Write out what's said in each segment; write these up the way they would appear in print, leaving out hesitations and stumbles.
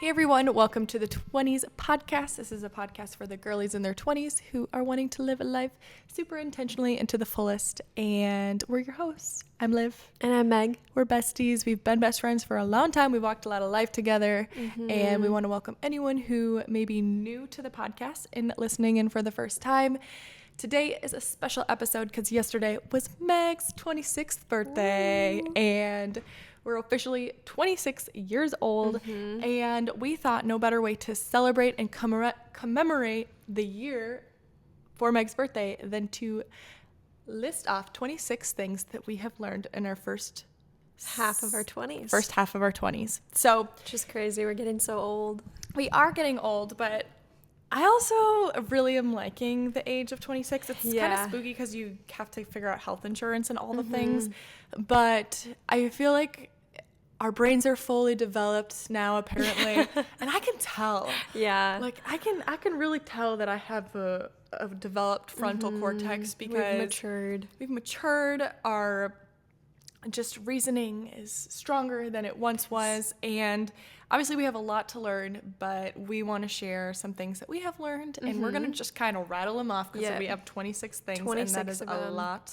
Hey everyone, welcome to the 20's podcast. This is a podcast for the girlies in their 20s who are wanting to live a life super intentionally and to the fullest. And we're your hosts. I'm Liv. And I'm Meg. We're besties. We've been best friends for a long time. We've walked a lot of life together. And we want to welcome anyone who may be new to the podcast and listening in for the first time. Today is a special episode because yesterday was Meg's 26th birthday. Ooh. And we're officially 26 years old, and we thought no better way to celebrate and commemorate the year for Meg's birthday than to list off 26 things that we have learned in our first half of our 20s. First half of our 20s. So, which is crazy. We're getting so old. We are getting old, but I also really am liking the age of 26. It's kind of spooky because you have to figure out health insurance and all the things, but I feel like our brains are fully developed now, apparently, and I can tell. Yeah. Like, I can really tell that I have a developed frontal cortex because we've matured. Our just reasoning is stronger than it once was, and obviously we have a lot to learn, but we want to share some things that we have learned, and we're going to just kind of rattle them off because we have 26 things, and that is a lot.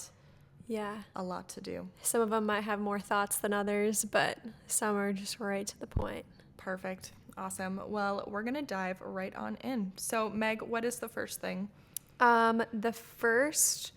Yeah. A lot to do. Some of them might have more thoughts than others, but some are just right to the point. Perfect. Awesome. Well, we're going to dive right on in. So, Meg, what is the first thing? The first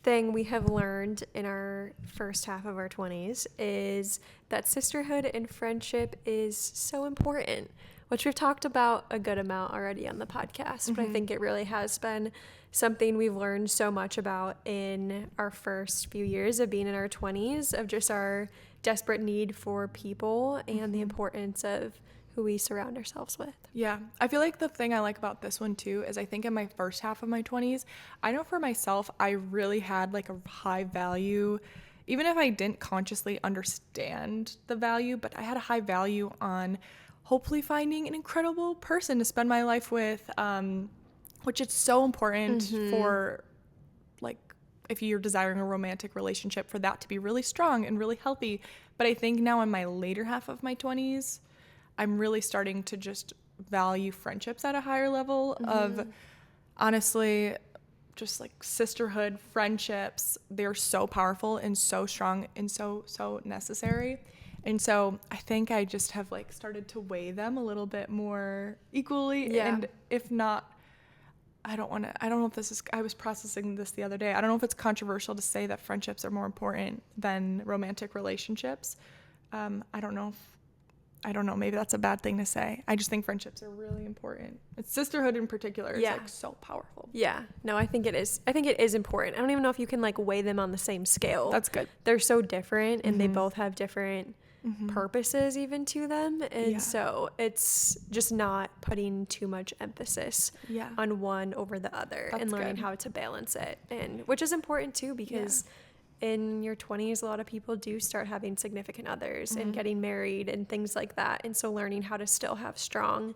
thing we have learned in our first half of our 20s is that sisterhood and friendship is so important, which we've talked about a good amount already on the podcast, but I think it really has been something we've learned so much about in our first few years of being in our 20s, of just our desperate need for people and the importance of who we surround ourselves with. Yeah, I feel like the thing I like about this one too is I think in my first half of my 20s, I know for myself, I really had like a high value, even if I didn't consciously understand the value, but I had a high value on hopefully finding an incredible person to spend my life with, which is so important for, like, if you're desiring a romantic relationship, for that to be really strong and really healthy. But I think now in my later half of my 20s, I'm really starting to just value friendships at a higher level of, honestly, just like sisterhood, friendships. They're so powerful and so strong and so necessary. And so I think I just have like started to weigh them a little bit more equally. Yeah. And if not, I don't know if this is, I was processing this the other day. I don't know if it's controversial to say that friendships are more important than romantic relationships. I don't know. Maybe that's a bad thing to say. I just think friendships are really important. It's sisterhood in particular is like so powerful. Yeah. No, I think it is. I think it is important. I don't even know if you can like weigh them on the same scale. That's good. They're so different and they both have different purposes even to them. And so it's just not putting too much emphasis on one over the other. That's and learning how to balance it. And which is important too, because in your 20s, a lot of people do start having significant others and getting married and things like that. And so learning how to still have strong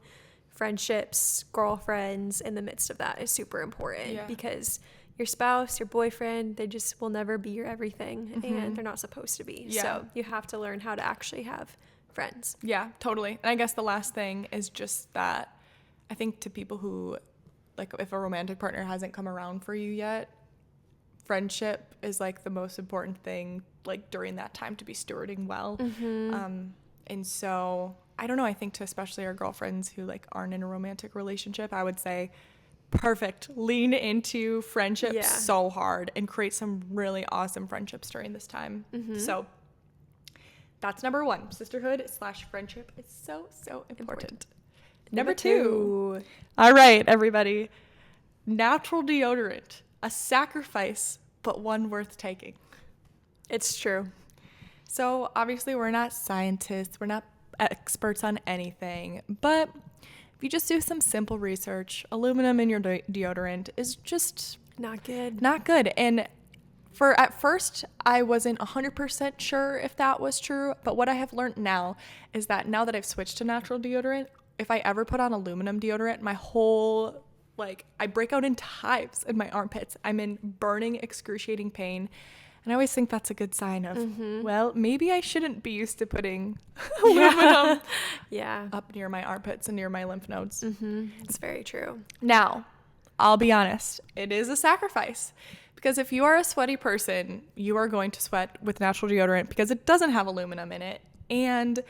friendships, girlfriends in the midst of that is super important because your spouse, your boyfriend, they just will never be your everything and they're not supposed to be. So you have to learn how to actually have friends. Yeah, totally. And I guess the last thing is just that I think to people who, like, if a romantic partner hasn't come around for you yet, friendship is like the most important thing, like during that time, to be stewarding well. And so I don't know, I think to especially our girlfriends who like aren't in a romantic relationship, I would say perfect, lean into friendship so hard and create some really awesome friendships during this time. So that's number one. Sisterhood / friendship is so important. Number two. All right, everybody. Natural deodorant. A sacrifice, but one worth taking. It's true. So obviously we're not scientists. We're not experts on anything. But if you just do some simple research, aluminum in your deodorant is just not good. Not good. And at first, I wasn't 100% sure if that was true. But what I have learned now is that now that I've switched to natural deodorant, if I ever put on aluminum deodorant, my whole I break out into hives in my armpits. I'm in burning, excruciating pain. And I always think that's a good sign of, well, maybe I shouldn't be used to putting aluminum up near my armpits and near my lymph nodes. It's very true. Now, I'll be honest, it is a sacrifice. Because if you are a sweaty person, you are going to sweat with natural deodorant because it doesn't have aluminum in it. And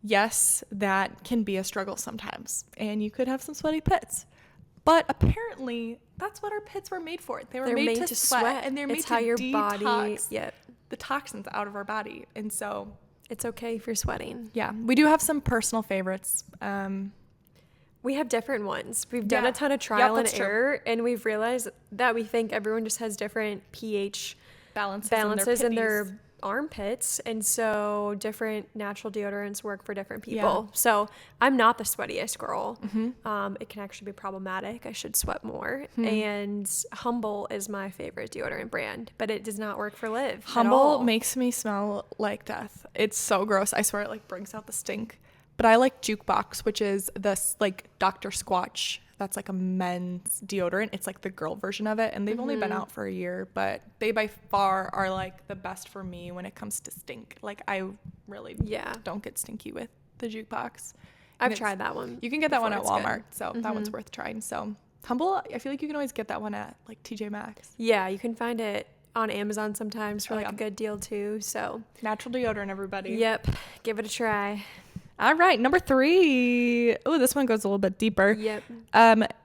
yes, that can be a struggle sometimes. And you could have some sweaty pits. But apparently, that's what our pits were made for. They're made to sweat. And they're made to detox the toxins out of our body. And so it's okay if you're sweating. Yeah. We do have some personal favorites. We have different ones. We've done a ton of trial and error, and we've realized that we think everyone just has different pH balances in their armpits, and so different natural deodorants work for different people. So I'm not the sweatiest girl. It can actually be problematic. I should sweat more. And Humble is my favorite deodorant brand, but it does not work for Liv. Humble makes me smell like death. It's so gross. I swear it like brings out the stink. But I like Jukebox, which is this like Dr. Squatch. That's like a men's deodorant. It's like the girl version of it. And they've only been out for a year, but they by far are like the best for me when it comes to stink. Like I really don't get stinky with the Jukebox. I've tried that one. You can get that one at Walmart. So that one's worth trying. So Humble, I feel like you can always get that one at like TJ Maxx. Yeah, you can find it on Amazon sometimes for like a good deal too. So natural deodorant, everybody. Yep. Give it a try. All right, number 3. Oh, this one goes a little bit deeper. Yep.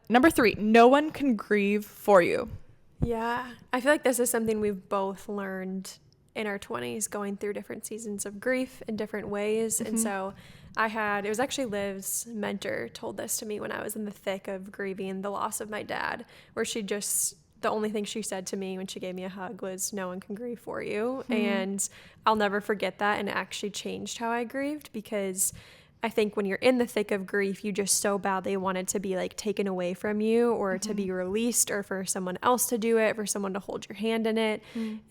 Number 3, no one can grieve for you. Yeah. I feel like this is something we've both learned in our 20s, going through different seasons of grief in different ways. And so it was actually Liv's mentor told this to me when I was in the thick of grieving the loss of my dad, where the only thing she said to me when she gave me a hug was, no one can grieve for you. And I'll never forget that. And it actually changed how I grieved, because I think when you're in the thick of grief, you just so badly want it to be like taken away from you, or to be released, or for someone else to do it, for someone to hold your hand in it.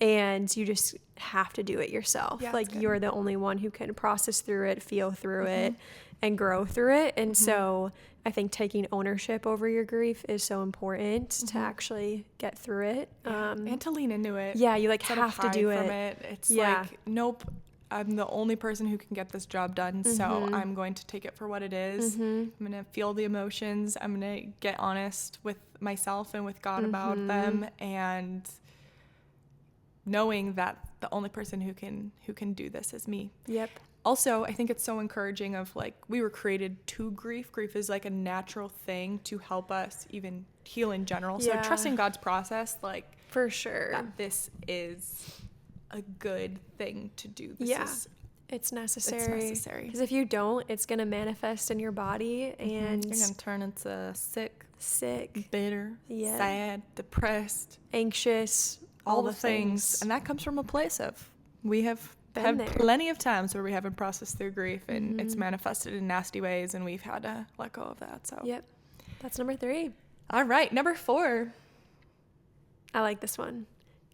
And you just have to do it yourself. Yeah, like you're the only one who can process through it, feel through it, and grow through it. And so I think taking ownership over your grief is so important to actually get through it. And to lean into it. Yeah, you like have to do it. It's like, nope, I'm the only person who can get this job done. So I'm going to take it for what it is. I'm going to feel the emotions. I'm going to get honest with myself and with God about them. And knowing that the only person who can do this is me. Yep. Also, I think it's so encouraging of like, we were created to grief. Grief is like a natural thing to help us even heal in general. So trusting God's process, like, for sure, that this is a good thing to do. It's necessary. Because if you don't, it's going to manifest in your body, and you're going to turn into sick, bitter, yeah, sad, depressed, anxious, all the things. And that comes from a place of, we have had plenty of times where we haven't processed through grief, and it's manifested in nasty ways, and we've had to let go of that. So yep, that's number 3. All right, number 4. I like this one.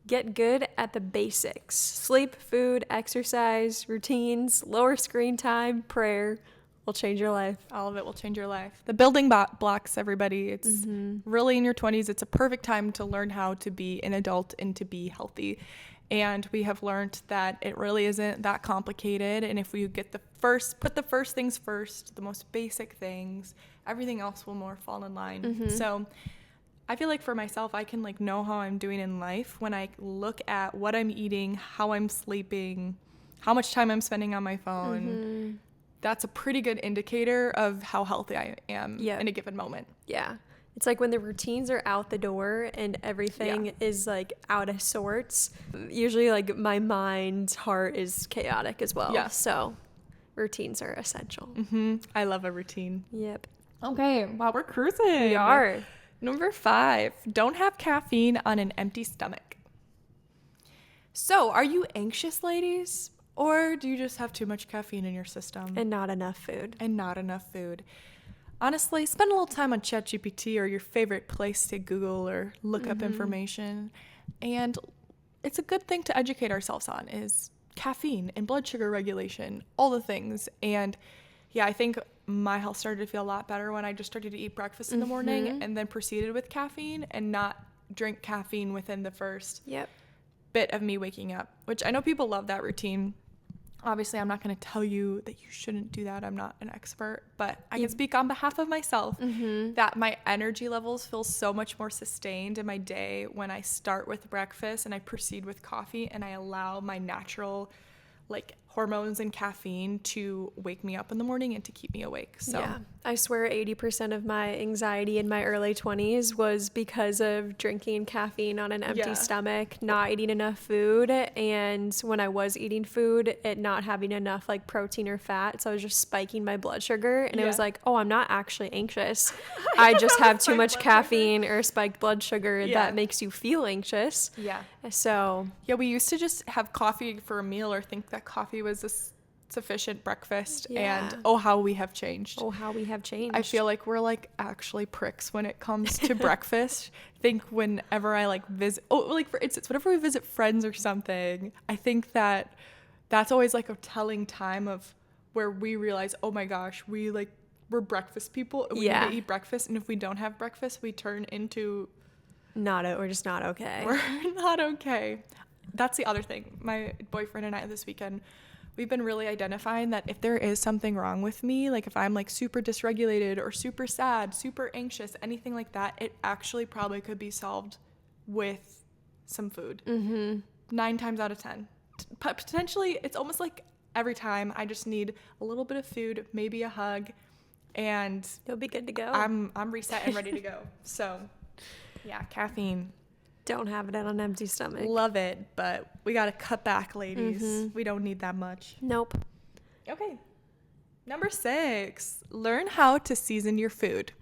Get good at the basics. Sleep, food, exercise, routines, lower screen time, prayer will change your life. All of it will change your life. The building blocks, everybody. It's really in your 20s. It's a perfect time to learn how to be an adult and to be healthy. And we have learned that it really isn't that complicated. And if we put the first things first, the most basic things, everything else will more fall in line. So I feel like for myself, I can like know how I'm doing in life when I look at what I'm eating, how I'm sleeping, how much time I'm spending on my phone. That's a pretty good indicator of how healthy I am in a given moment. Yeah. It's like when the routines are out the door and everything is like out of sorts, usually like my mind's heart is chaotic as well. Yeah. So routines are essential. I love a routine. Yep. Okay. Wow, we're cruising. We are. Number 5, don't have caffeine on an empty stomach. So are you anxious, ladies? Or do you just have too much caffeine in your system? And not enough food. Honestly, spend a little time on ChatGPT or your favorite place to Google or look up information. And it's a good thing to educate ourselves on is caffeine and blood sugar regulation, all the things. And yeah, I think my health started to feel a lot better when I just started to eat breakfast in the morning and then proceeded with caffeine and not drink caffeine within the first bit of me waking up, which I know people love that routine. Obviously, I'm not going to tell you that you shouldn't do that. I'm not an expert, but I can speak on behalf of myself that my energy levels feel so much more sustained in my day when I start with breakfast and I proceed with coffee and I allow my natural like hormones and caffeine to wake me up in the morning and to keep me awake. So yeah, I swear 80% of my anxiety in my early 20s was because of drinking caffeine on an empty stomach, not eating enough food, and when I was eating food, it not having enough like protein or fat, so I was just spiking my blood sugar, and it was like, oh, I'm not actually anxious. I just have too much caffeine or spiked blood sugar that makes you feel anxious. Yeah. So yeah, we used to just have coffee for a meal or think that coffee was a sufficient breakfast, and how we have changed. I feel like we're like actually pricks when it comes to breakfast. I think whenever I like visit, like for instance, whenever we visit friends or something, I think that's always like a telling time of where we realize, oh my gosh, we're breakfast people. We need to eat breakfast, and if we don't have breakfast, we turn into we're just not okay. We're not okay. That's the other thing. My boyfriend and I this weekend, we've been really identifying that if there is something wrong with me, like if I'm like super dysregulated or super sad, super anxious, anything like that, it actually probably could be solved with some food. 9 times out of 10. Potentially, it's almost like every time I just need a little bit of food, maybe a hug, and you'll be good to go. I'm reset and ready to go. So, yeah, caffeine. Don't have it on an empty stomach. Love it, but we got to cut back, ladies. We don't need that much. Nope. Okay. Number 6, learn how to season your food.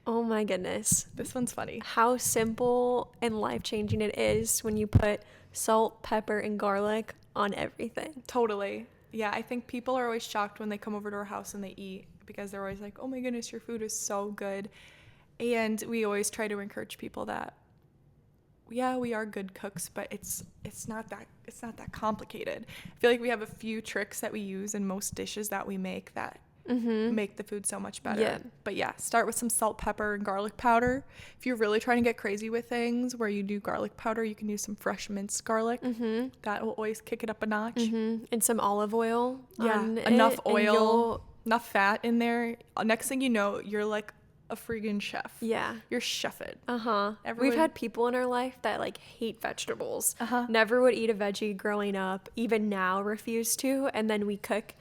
Oh my goodness. This one's funny. How simple and life-changing it is when you put salt, pepper, and garlic on everything. Totally. Yeah, I think people are always shocked when they come over to our house and they eat because they're always like, oh my goodness, your food is so good. And we always try to encourage people that, yeah, we are good cooks, but it's not that complicated. I feel like we have a few tricks that we use in most dishes that we make that make the food so much better. Yeah. But yeah, start with some salt, pepper, and garlic powder. If you're really trying to get crazy with things where you do garlic powder, you can use some fresh minced garlic. That will always kick it up a notch. And some olive oil. Yeah, enough oil, enough fat in there. Next thing you know, you're like a friggin' chef. Yeah. You're chefing. We've had people in our life that like hate vegetables. Never would eat a veggie growing up. Even now refuse to. And then we cook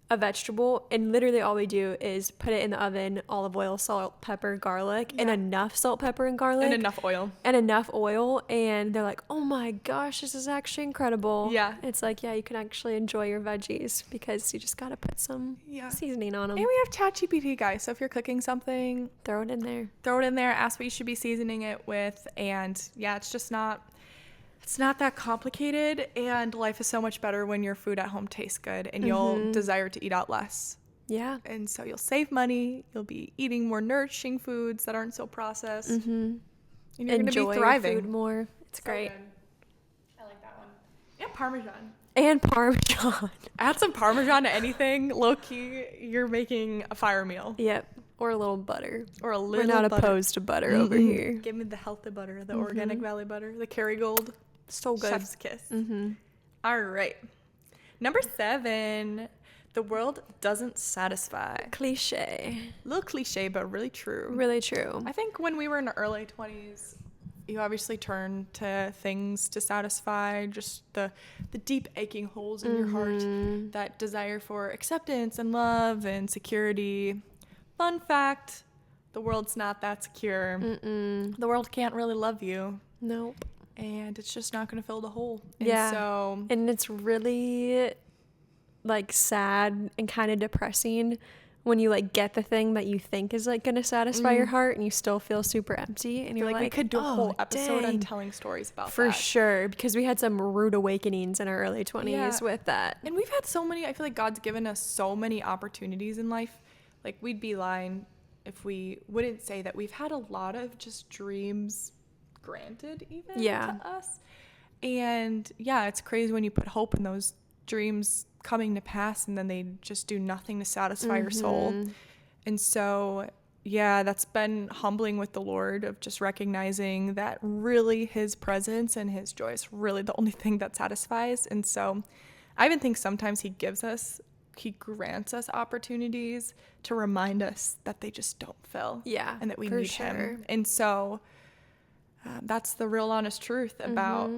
a vegetable and literally all we do is put it in the oven, olive oil, salt, pepper, garlic, and enough salt, pepper, and garlic. And enough oil. And they're like, oh my gosh, this is actually incredible. Yeah. It's like, yeah, you can actually enjoy your veggies because you just got to put some seasoning on them. And we have ChatGPT, guys. So if you're cooking something, throw it in there. Ask what you should be seasoning it with. And yeah, it's not that complicated, and life is so much better when your food at home tastes good and you'll desire to eat out less. Yeah. And so you'll save money, you'll be eating more nourishing foods that aren't so processed. And you're going to be thriving. Food more. It's so great. Good. I like that one. And Parmesan. Add some Parmesan to anything. Low key, you're making a fire meal. Yep. Or a little butter. We're not opposed to butter over here. Give me the healthy butter, the organic Valley butter, the Kerrygold. So good. Chef's kiss. All right. Number 7, the world doesn't satisfy. Cliche. A little cliche, but really true. Really true. I think when we were in our early 20s, you obviously turn to things to satisfy just the deep aching holes in your heart, that desire for acceptance and love and security. Fun fact, the world's not that secure. The world can't really love you. Nope. And it's just not going to fill the hole. And it's really like sad and kind of depressing when you like get the thing that you think is like going to satisfy your heart and you still feel super empty, and you're like we could do a whole episode on telling stories about for that. Sure, because we had some rude awakenings in our early 20s with that. And we've had so many, I feel like God's given us so many opportunities in life. Like, we'd be lying if we wouldn't say that we've had a lot of just dreams granted even to us. And yeah, it's crazy when you put hope in those dreams coming to pass and then they just do nothing to satisfy your soul. And so yeah, that's been humbling with the Lord, of just recognizing that really his presence and his joy is really the only thing that satisfies. And so I even think sometimes he grants us opportunities to remind us that they just don't fill. Yeah, and that we need sure. him. And so that's the real honest truth about,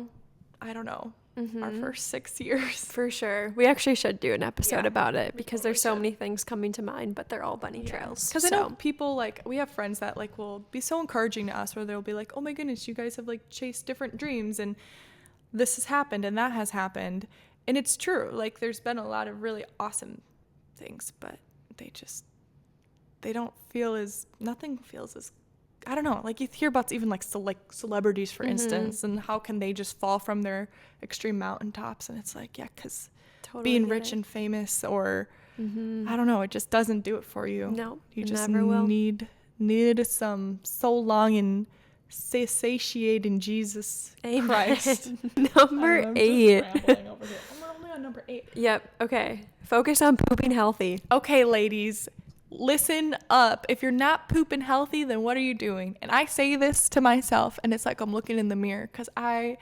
I don't know, our first 6 years. For sure. We actually should do an episode about it, because there's so many things coming to mind, but they're all bunny trails. Because I know people, like, we have friends that, like, will be so encouraging to us, where they'll be like, oh my goodness, you guys have, like, chased different dreams, and this has happened and that has happened. And it's true. Like, there's been a lot of really awesome things, but they don't feel as, nothing feels as, I don't know, like you hear about even like celebrities, for instance, and how can they just fall from their extreme mountaintops? And it's like, yeah, because being rich and famous, or I don't know, it just doesn't do it for you. No, you just need some soul longing, satiating Jesus Christ. Number 8. I'm only on number 8. Yep. Okay. Focus on pooping healthy. Okay, ladies. Listen up. If you're not pooping healthy, then what are you doing? And I say this to myself, and it's like I'm looking in the mirror, because I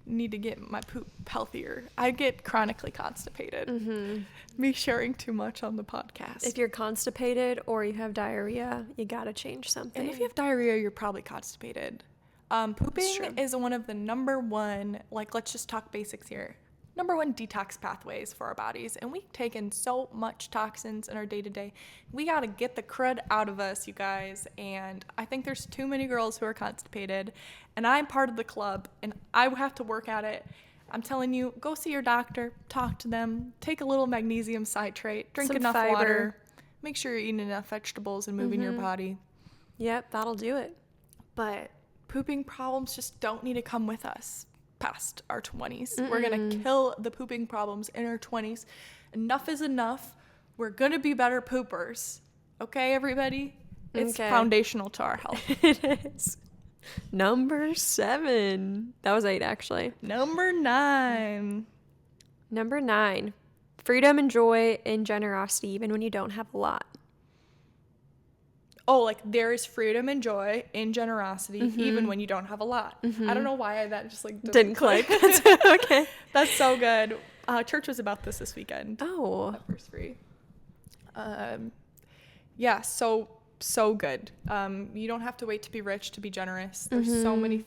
need to get my poop healthier. I get chronically constipated. Me sharing too much on the podcast. If you're constipated or you have diarrhea, you gotta change something. And if you have diarrhea, you're probably constipated. Pooping is one of the number one, like, let's just talk basics here, number one detox pathways for our bodies. And we take in so much toxins in our day-to-day. We got to get the crud out of us, you guys. And I think there's too many girls who are constipated. And I'm part of the club, and I have to work at it. I'm telling you, go see your doctor, talk to them, take a little magnesium citrate, drink enough water, make sure you're eating enough vegetables and moving your body. Yep, that'll do it. But pooping problems just don't need to come with us past our 20s. We're going to kill the pooping problems in our 20s. Enough is enough. We're going to be better poopers. Okay, everybody? It's foundational to our health. It is. Number 7. That was 8, actually. Number 9. Number 9. Freedom and joy and generosity, even when you don't have a lot. Oh, like there is freedom and joy in generosity, even when you don't have a lot. I don't know why that just like didn't click. Okay. That's so good. Church was about this weekend. Oh. At First Free. Yeah, so good. You don't have to wait to be rich to be generous. There's so many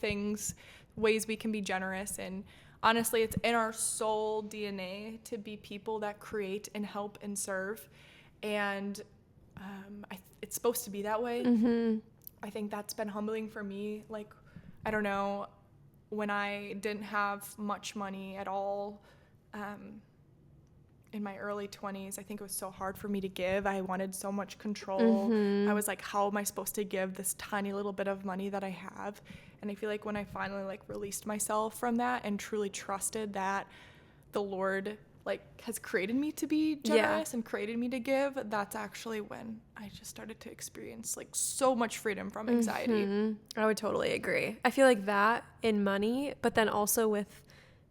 ways we can be generous. And honestly, it's in our soul DNA to be people that create and help and serve. And it's supposed to be that way. I think that's been humbling for me. Like, I don't know, when I didn't have much money at all in my early 20s, I think it was so hard for me to give. I wanted so much control. I was like, how am I supposed to give this tiny little bit of money that I have? And I feel like when I finally like released myself from that and truly trusted that the Lord like has created me to be generous and created me to give, that's actually when I just started to experience like so much freedom from anxiety. I would totally agree. I feel like that in money, but then also with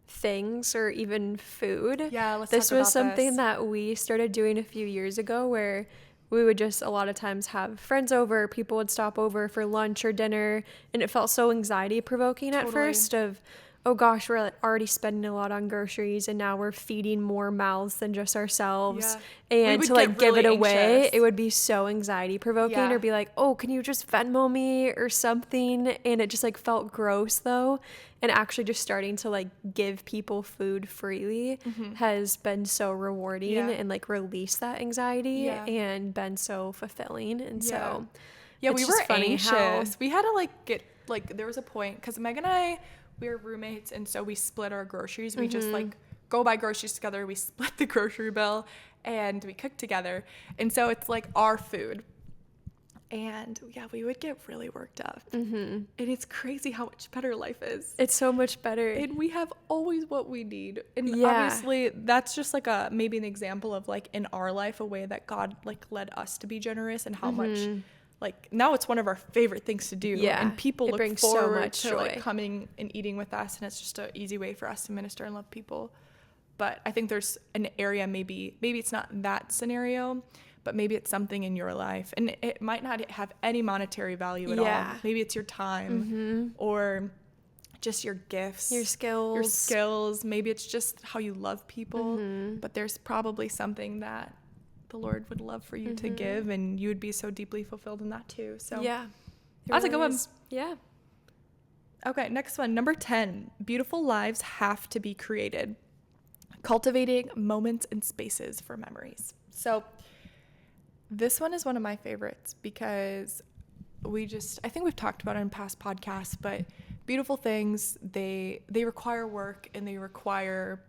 things or even food. Yeah, this was something that we started doing a few years ago, where we would just a lot of times have friends over, people would stop over for lunch or dinner, and it felt so anxiety provoking at first of, oh gosh, we're already spending a lot on groceries and now we're feeding more mouths than just ourselves. And to like give it away, it would be so anxiety provoking, or be like, oh, can you just Venmo me or something? And it just like felt gross though. And actually just starting to like give people food freely has been so rewarding and like release that anxiety and been so fulfilling. And so we were anxious. We had to like get like, there was a point, because Meg and I, we were roommates, and so we split our groceries. We just like go buy groceries together. We split the grocery bill and we cook together. And so it's like our food. And we would get really worked up. And it's crazy how much better life is. It's so much better. And we have always what we need. And obviously that's just like maybe an example of like in our life, a way that God like led us to be generous, and how much like now it's one of our favorite things to do. And people look forward to like coming and eating with us, and it's just an easy way for us to minister and love people. But I think there's an area, maybe it's not that scenario, but maybe it's something in your life, and it might not have any monetary value at all. Maybe it's your time or just your gifts, your skills. Maybe it's just how you love people, but there's probably something that the Lord would love for you to give, and you would be so deeply fulfilled in that too. So that's a good one. Yeah. Okay, next one, number 10. Beautiful lives have to be created. Cultivating moments and spaces for memories. So this one is one of my favorites because I think we've talked about it in past podcasts, but beautiful things, they require work, and they require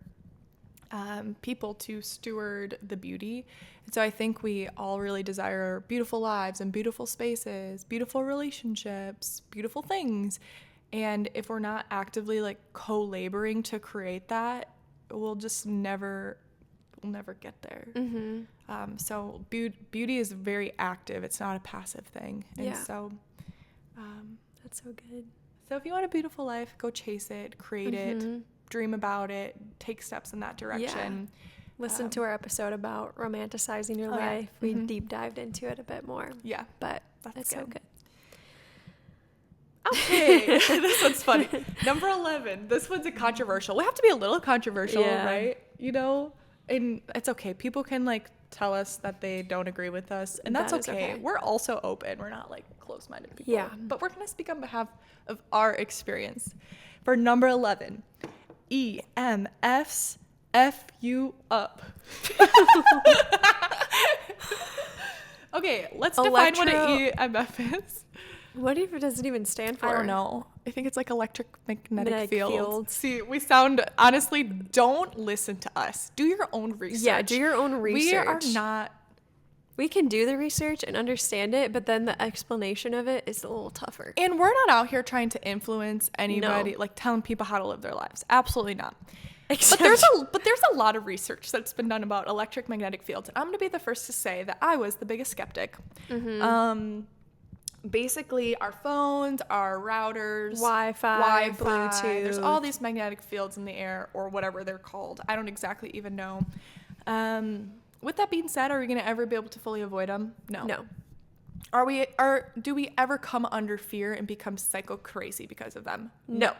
people to steward the beauty. And so I think we all really desire beautiful lives and beautiful spaces, beautiful relationships, beautiful things. And if we're not actively like co-laboring to create that, we'll never get there. So beauty is very active. It's not a passive thing. And so that's so good. So if you want a beautiful life, go chase it, create it, dream about it, take steps in that direction. Listen to our episode about romanticizing your life. We deep dived into it a bit more. Yeah. But that's so good. Okay, this one's funny. Number 11. This one's a controversial. We have to be a little controversial, right? You know, and it's okay. People can like tell us that they don't agree with us, and that's okay. We're also open. We're not like closed-minded people. Yeah. But we're gonna speak on behalf of our experience. For number 11, EMFs F you up. Okay, let's define what an EMF is. What if it doesn't even stand for? I don't know. I think it's like electromagnetic field. See, we sound, honestly, don't listen to us. Do your own research. Yeah, do your own research. We can do the research and understand it, but then the explanation of it is a little tougher. And we're not out here trying to influence anybody, like telling people how to live their lives. Absolutely not. But there's a lot of research that's been done about electromagnetic fields. And I'm going to be the first to say that I was the biggest skeptic. Basically, our phones, our routers, Wi-Fi, Bluetooth. There's all these magnetic fields in the air, or whatever they're called. I don't exactly even know. With that being said, are we going to ever be able to fully avoid them? No. Do we ever come under fear and become psycho crazy because of them? No.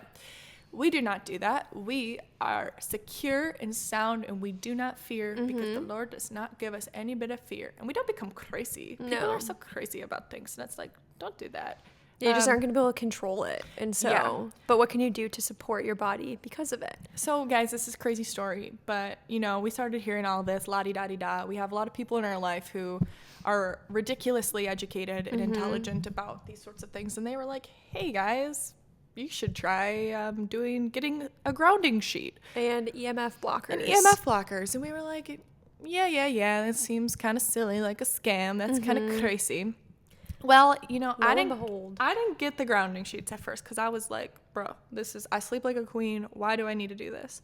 We do not do that. We are secure and sound, and we do not fear because the Lord does not give us any bit of fear. And we don't become crazy. People are so crazy about things, and it's like, don't do that. You just aren't going to be able to control it. And so, but what can you do to support your body because of it? So, guys, this is a crazy story, but, you know, we started hearing all this la-di-da-di-da. We have a lot of people in our life who are ridiculously educated and intelligent about these sorts of things. And they were like, hey, guys, you should try getting a grounding sheet. And EMF blockers. And we were like, yeah, that seems kind of silly, like a scam. That's kind of crazy. Well, you know, I didn't get the grounding sheets at first because I was like, bro, I sleep like a queen. Why do I need to do this?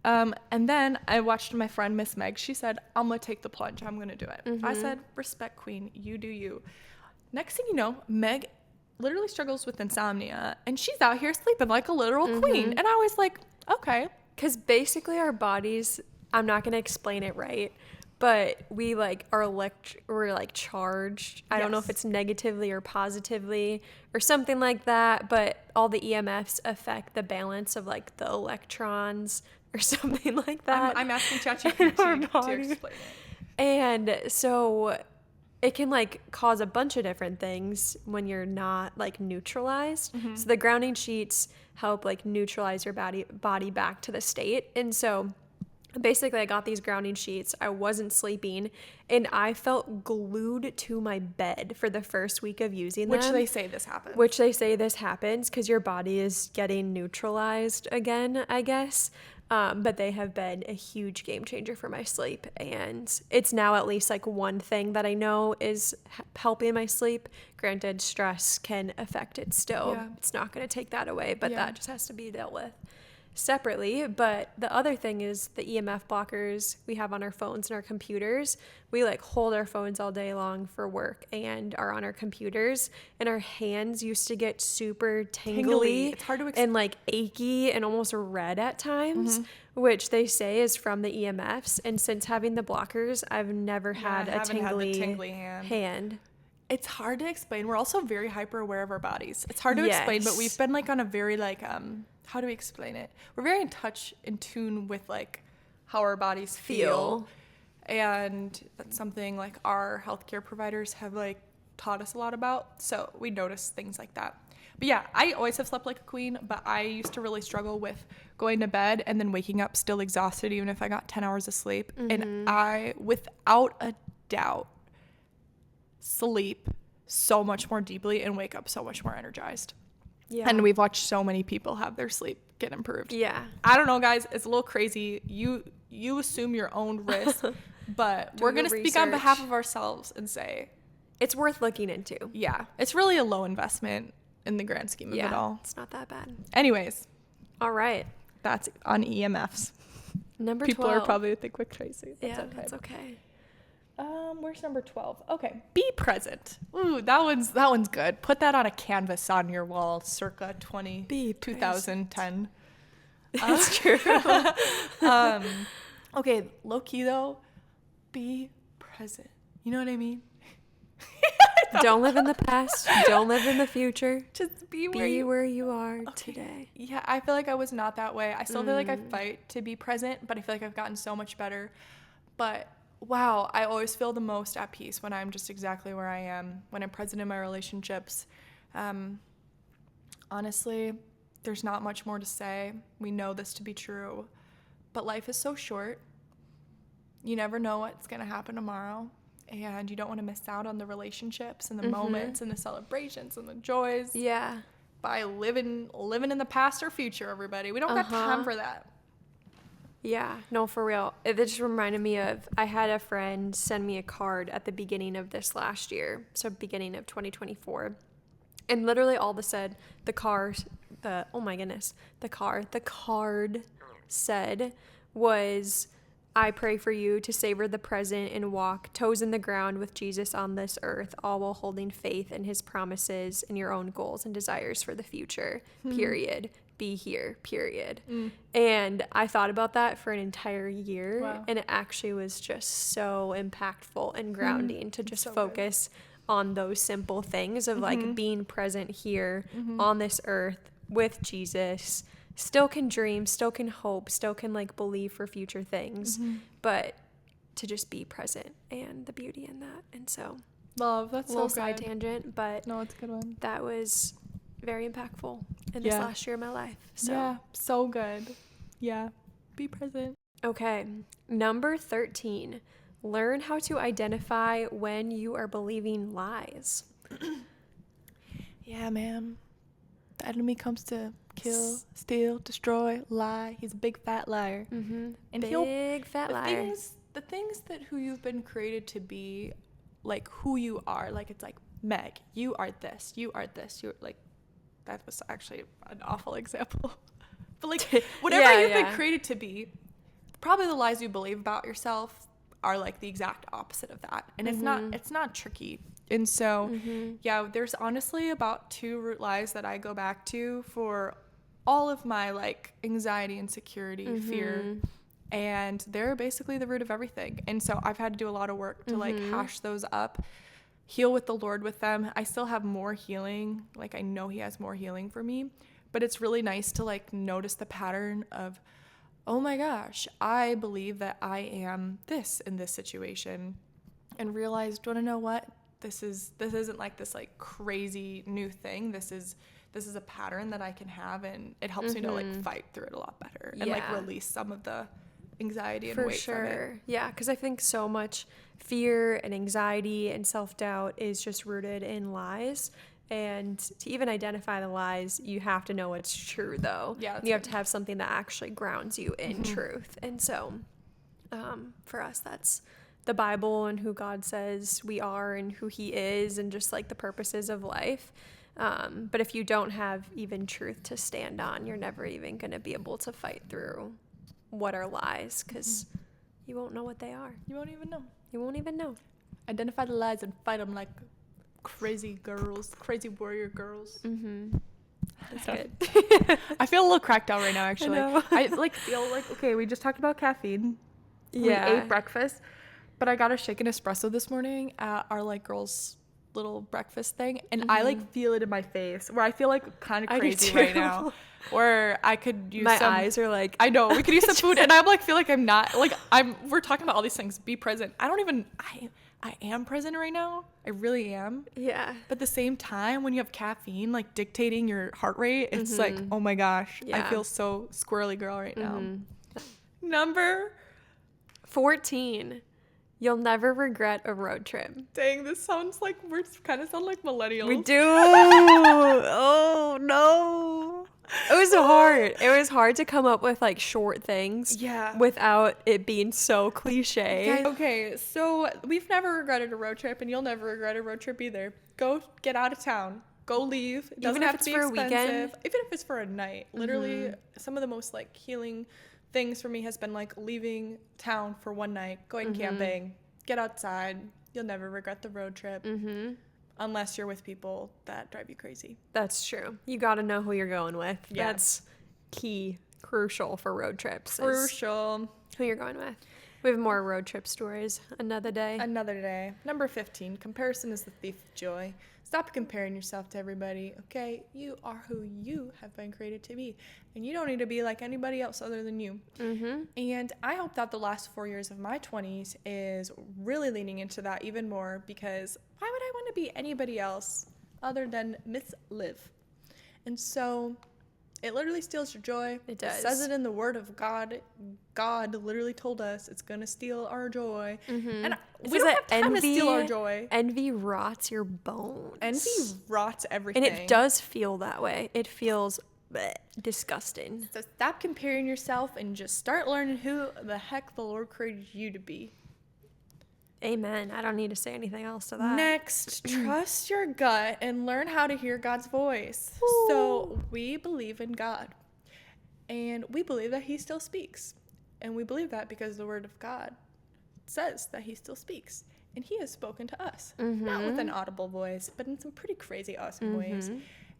And then I watched my friend, Miss Meg. She said, I'm going to take the plunge. I'm going to do it. I said, respect, queen. You do you. Next thing you know, Meg literally struggles with insomnia, and she's out here sleeping like a literal queen. And I was like, okay. Because basically our bodies, I'm not going to explain it right, but we like we're like charged. I don't know if it's negatively or positively or something like that, but all the EMFs affect the balance of like the electrons or something like that. I'm asking ChatGPT to explain it. And so it can like cause a bunch of different things when you're not like neutralized. So the grounding sheets help like neutralize your body back to the state. And so basically I got these grounding sheets. I wasn't sleeping, and I felt glued to my bed for the first week of using them. Which they say this happens because your body is getting neutralized again, I guess. But they have been a huge game changer for my sleep, and it's now at least like one thing that I know is helping my sleep. Granted, stress can affect it still. It's not going to take that away, but that just has to be dealt with. separately. But the other thing is the EMF blockers we have on our phones and our computers. We like hold our phones all day long for work and are on our computers, and our hands used to get super tingly. It's hard to and like achy and almost red at times, which they say is from the EMFs. And since having the blockers, I've never had a tingly hand. It's hard to explain. We're also very hyper aware of our bodies. It's hard to explain, but we've been like on a very like how do we explain it? We're very in tune with like how our bodies feel. And that's something like our healthcare providers have like taught us a lot about. So we notice things like that. But yeah, I always have slept like a queen, but I used to really struggle with going to bed and then waking up still exhausted even if I got 10 hours of sleep. And I, without a doubt, sleep so much more deeply and wake up so much more energized. Yeah. And we've watched so many people have their sleep get improved. Yeah. I don't know, guys. It's a little crazy. You assume your own risk, but we're going to speak on behalf of ourselves and say it's worth looking into. Yeah. It's really a low investment in the grand scheme of it all. It's not that bad. Anyways. All right. That's on EMFs. Number 12. People are probably think we're crazy. That's okay. Where's number 12? Okay. Be present. Ooh, that one's good. Put that on a canvas on your wall circa 2010. It's true. Okay, low key though, be present. You know what I mean? Don't live in the past. Don't live in the future. Just be where you are today. Yeah, I feel like I was not that way. I still feel like I fight to be present, but I feel like I've gotten so much better. But wow, I always feel the most at peace when I'm just exactly where I am, when I'm present in my relationships. Honestly, there's not much more to say. We know this to be true, but life is so short. You never know what's going to happen tomorrow, and you don't want to miss out on the relationships and the moments and the celebrations and the joys. Yeah. By living in the past or future, everybody. We don't got time for that. Yeah, no, for real. It just reminded me of, I had a friend send me a card at the beginning of this last year, so beginning of 2024, and literally all it said, the card said was, I pray for you to savor the present and walk toes in the ground with Jesus on this earth, all while holding faith in his promises and your own goals and desires for the future, period. Be here, period. And I thought about that for an entire year. Wow. And it actually was just so impactful and grounding to just focus on those simple things of like being present here on this earth with Jesus. Still can dream, still can hope, still can like believe for future things, but to just be present and the beauty in that. And so love, that's so good. A little side tangent, but no, it's a good one. That was very impactful in this last year of my life. So yeah, so good. Yeah, be present. Okay, number 13, learn how to identify when you are believing lies. Yeah, man. The enemy comes to kill, steal, destroy, lie. He's a big fat liar. And big fat liar. The things that who you've been created to be, like who you are, like it's like, Meg, you are this, you're like, that was actually an awful example. But like whatever you've been created to be, probably the lies you believe about yourself are like the exact opposite of that. And it's not tricky. And so, there's honestly about 2 root lies that I go back to for all of my like anxiety, insecurity, fear, and they're basically the root of everything. And so I've had to do a lot of work to like hash those up, heal with the Lord with them. I still have more healing. Like I know he has more healing for me, but it's really nice to like notice the pattern of, oh my gosh, I believe that I am this in this situation, and realize, do you want to know what? This isn't like this like crazy new thing. This is a pattern that I can have, and it helps me to like fight through it a lot better and like release some of the anxiety and weight from it. Yeah, because I think so much fear and anxiety and self-doubt is just rooted in lies. And to even identify the lies, you have to know it's true, though. Yeah, you have to have something that actually grounds you in truth. And so for us, that's the Bible and who God says we are and who he is and just like the purposes of life. But if you don't have even truth to stand on, you're never even going to be able to fight through what are lies, because you won't know what they are. You won't even know. You won't even know. Identify the lies and fight them like crazy girls, crazy warrior girls. Mm-hmm. That's good. I feel a little cracked out right now, actually. I like feel like, okay, we just talked about caffeine. Yeah. We ate breakfast, but I got a shaken espresso this morning at our like girls' little breakfast thing, and I like feel it in my face, where I feel like kind of crazy right now, where I could use my eyes are like, I know we could use some food, and I'm like feel like I'm not like we're talking about all these things. Be present. I am present right now. I really am. Yeah. But at the same time, when you have caffeine like dictating your heart rate, it's like, oh my gosh, I feel so squirrely girl right now. Number 14. You'll never regret a road trip. Dang, this sounds like we're kind of sound like millennials. We do. Oh no. It was hard. It was hard to come up with like short things. Yeah. Without it being so cliche. Okay, so we've never regretted a road trip, and you'll never regret a road trip either. Go get out of town. Go leave. It doesn't have to be expensive. Even if it's for a night. Literally, some of the most like healing things for me has been like leaving town for one night, going camping, get outside. You'll never regret the road trip. Unless you're with people that drive you crazy. That's true. You got to know who you're going with. Yeah. That's crucial for road trips. Crucial. Who you're going with. We have more road trip stories another day. Number 15. Comparison is the thief of joy. Stop comparing yourself to everybody, okay? You are who you have been created to be. And you don't need to be like anybody else other than you. And I hope that the last 4 years of my 20s is really leaning into that even more, because why would I want to be anybody else other than Miss Liv? And so it literally steals your joy. It does. It says it in the word of God. God literally told us it's going to steal our joy. And we don't have time to steal our joy. Envy rots your bones. Envy rots everything. And it does feel that way. It feels disgusting. So stop comparing yourself and just start learning who the heck the Lord created you to be. Amen. I don't need to say anything else to that. Next, trust your gut and learn how to hear God's voice. Ooh. So we believe in God, and we believe that he still speaks. And we believe that because the word of God says that he still speaks. And he has spoken to us, not with an audible voice, but in some pretty crazy, awesome ways.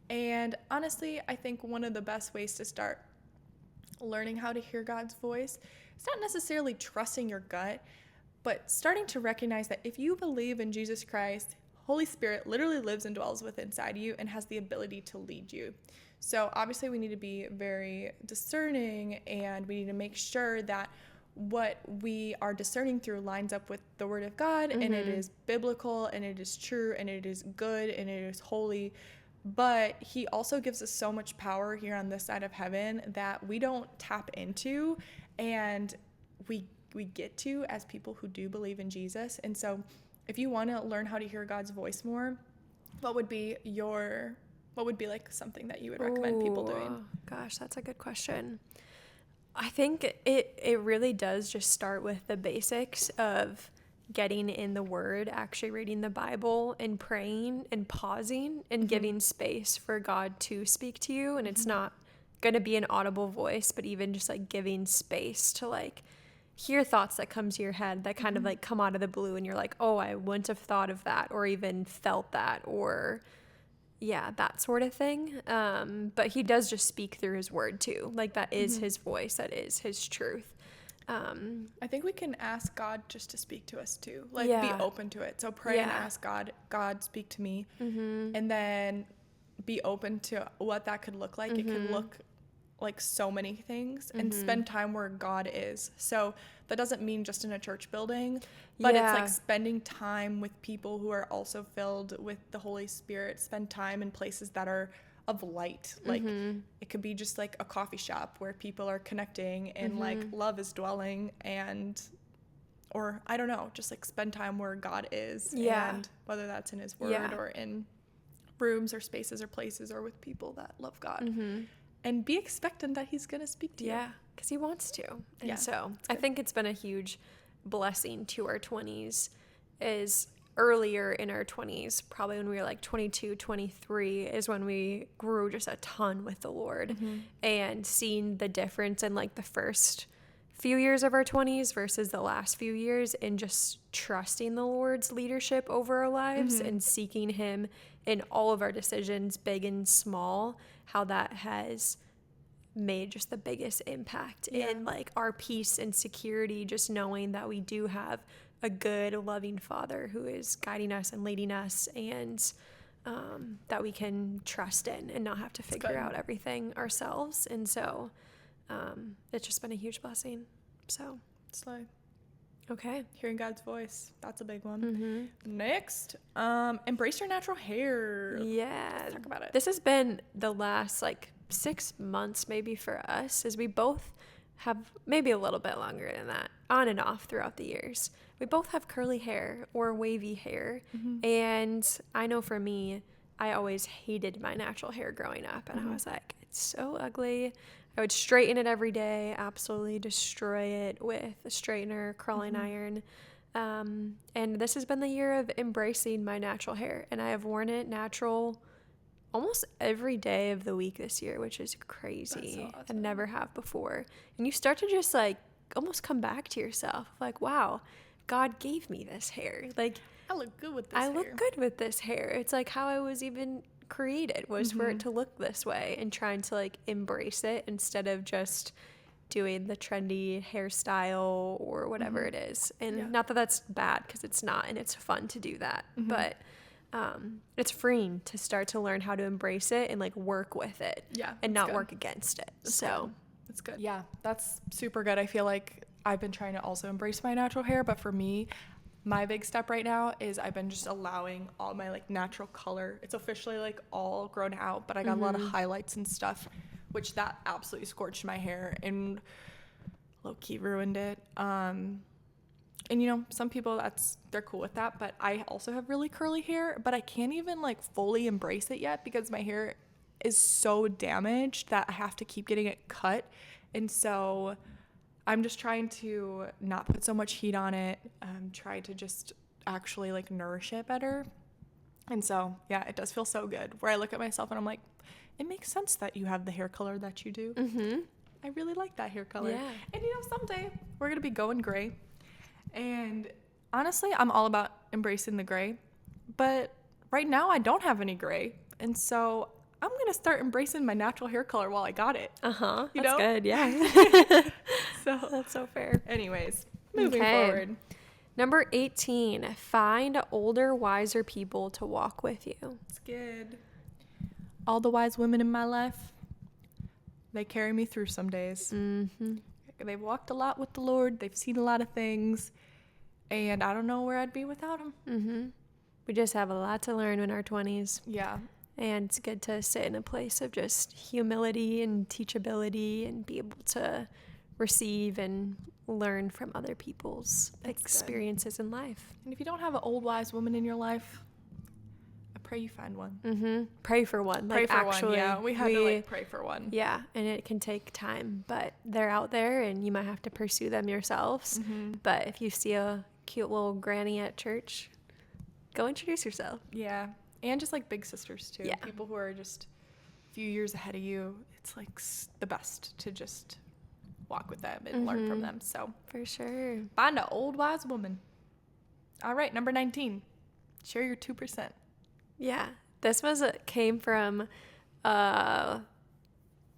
And honestly, I think one of the best ways to start learning how to hear God's voice is not necessarily trusting your gut, but starting to recognize that if you believe in Jesus Christ, Holy Spirit literally lives and dwells within inside you and has the ability to lead you. So obviously we need to be very discerning, and we need to make sure that what we are discerning through lines up with the word of God, and it is biblical, and it is true, and it is good, and it is holy. But he also gives us so much power here on this side of heaven that we don't tap into, and we get to as people who do believe in Jesus. And so if you want to learn how to hear God's voice more, what would be like something that you would recommend people doing? Gosh, that's a good question. I think it really does just start with the basics of getting in the word, actually reading the Bible and praying and pausing and giving space for God to speak to you. And it's not going to be an audible voice, but even just like giving space to like hear thoughts that come to your head that kind of like come out of the blue, and you're like, oh, I wouldn't have thought of that or even felt that, or that sort of thing. But he does just speak through his word too. Like that is his voice, that is his truth. I think we can ask God just to speak to us too, like be open to it. So pray and ask God, speak to me, and then be open to what that could look like. It could look like so many things, and spend time where God is. So that doesn't mean just in a church building, but it's like spending time with people who are also filled with the Holy Spirit. Spend time in places that are of light. Like it could be just like a coffee shop where people are connecting and like love is dwelling, or I don't know, just like spend time where God is. And whether that's in his word or in rooms or spaces or places or with people that love God. And be expectant that he's going to speak to you. Yeah, because he wants to. And so I think it's been a huge blessing to our 20s is earlier in our 20s, probably when we were like 22, 23, is when we grew just a ton with the Lord. And seeing the difference in like the first few years of our 20s versus the last few years, and just trusting the Lord's leadership over our lives and seeking him in all of our decisions, big and small, how that has made just the biggest impact in like our peace and security, just knowing that we do have a good, loving Father who is guiding us and leading us, and that we can trust in and not have to figure out everything ourselves. And so it's just been a huge blessing. So Slay. Okay. Hearing God's voice, that's a big one. Next, embrace your natural hair. Yeah. Let's talk about it. This has been the last like 6 months maybe for us, as we both have, maybe a little bit longer than that, on and off throughout the years. We both have curly hair or wavy hair. And I know for me, I always hated my natural hair growing up. And I was like, it's so ugly. I would straighten it every day, absolutely destroy it with a straightener, curling iron. And this has been the year of embracing my natural hair. And I have worn it natural almost every day of the week this year, which is crazy. So awesome. I never have before. And you start to just like almost come back to yourself, like, wow, God gave me this hair. Like, I look good with this hair. I look good with this hair. It's like how I was even created, was for it to look this way, and trying to like embrace it instead of just doing the trendy hairstyle or whatever it is. And not that that's bad, because it's not, and it's fun to do that. But it's freeing to start to learn how to embrace it and like work with it and not work against it. That's good. Yeah, that's super good. I feel like I've been trying to also embrace my natural hair, but for me, my big step right now is I've been just allowing all my like natural color. It's officially like all grown out, but I got a lot of highlights and stuff, which that absolutely scorched my hair and low-key ruined it. And you know, some people they're cool with that, but I also have really curly hair, but I can't even like fully embrace it yet because my hair is so damaged that I have to keep getting it cut. And so I'm just trying to not put so much heat on it, try to just actually like nourish it better. And so, yeah, it does feel so good where I look at myself and I'm like, it makes sense that you have the hair color that you do. I really like that hair color. Yeah. And you know, someday we're going to be going gray. And honestly, I'm all about embracing the gray. But right now I don't have any gray. And so I'm going to start embracing my natural hair color while I got it. That's know? good. Yeah. So that's so fair. Anyways, moving forward. Number 18, find older, wiser people to walk with you. It's good. All the wise women in my life, they carry me through some days. They've walked a lot with the Lord. They've seen a lot of things. And I don't know where I'd be without them. We just have a lot to learn in our 20s. Yeah. And it's good to sit in a place of just humility and teachability and be able to receive and learn from other people's experiences in life. And if you don't have an old wise woman in your life, I pray you find one. Pray for one. Pray like for actually, one. Yeah, we had to like pray for one. Yeah, and it can take time, but they're out there and you might have to pursue them yourselves. But if you see a cute little granny at church, go introduce yourself. Yeah. And just like big sisters too. Yeah. People who are just a few years ahead of you. It's like the best to just walk with them and learn from them. So for sure. Find an old wise woman. All right, number 19. Share your 2%. Yeah. This came from